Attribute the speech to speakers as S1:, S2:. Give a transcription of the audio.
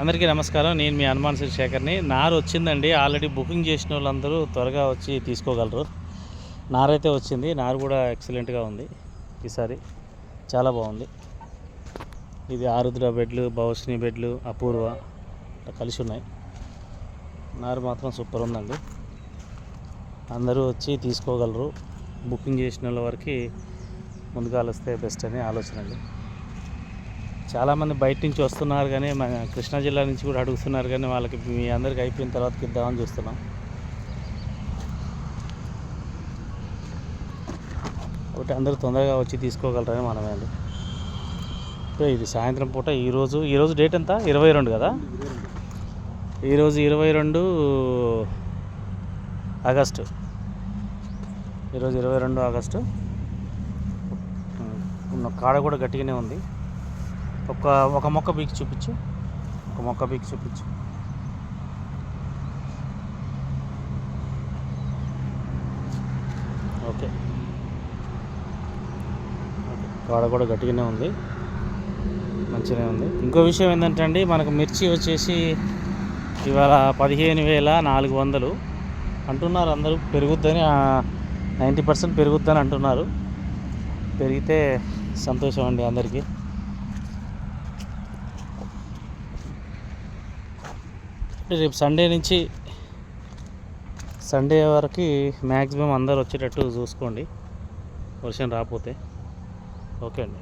S1: అందరికీ నమస్కారం. నేను మీ హనుమాన్ శేఖర్ని. నారు వచ్చిందండి. ఆల్రెడీ బుకింగ్ చేసిన వాళ్ళందరూ త్వరగా వచ్చి తీసుకోగలరు. నారైతే వచ్చింది. నారు కూడా ఎక్సలెంట్గా ఉంది. ఈసారి చాలా బాగుంది. ఇది ఆరుద్ర బెడ్లు, భవష్ని బెడ్లు, అపూర్వ కలిసి ఉన్నాయి. నారు మాత్రం సూపర్ ఉందండి. అందరూ వచ్చి తీసుకోగలరు. బుకింగ్ చేసిన వాళ్ళ వరకు ముందుగా వస్తే బెస్ట్ అని ఆలోచన అండి. చాలామంది బయట నుంచి వస్తున్నారు, కానీ మన కృష్ణా జిల్లా నుంచి కూడా అడుగుతున్నారు, కానీ వాళ్ళకి మీ అందరికి అయిపోయిన తర్వాత ఇద్దామని చూస్తున్నాం. ఒకటి అందరూ తొందరగా వచ్చి తీసుకోగలరని మనమే అండి. ఇది సాయంత్రం పూట. ఈరోజు డేట్ ఎంత? 22 కదా. ఈరోజు 22 ఆగస్టు. ఈరోజు 22 ఆగస్టు. కాడ కూడా గట్టిగానే ఉంది. ఒక మొక్క బీకి చూపించు. ఓకే, కాడ కూడా గట్టిగానే ఉంది, మంచిగానే ఉంది. ఇంకో విషయం ఏంటంటే అండి, మనకు మిర్చి వచ్చేసి ఇవాళ 15,400 అంటున్నారు అందరూ. పెరుగుద్దని 90% పెరుగుద్దని అంటున్నారు. పెరిగితే సంతోషం అండి అందరికీ. రేపు సండే వరకు మ్యాక్సిమం అందరు వచ్చేటట్టు చూసుకోండి, వర్షం రాకపోతే. ఓకే అండి.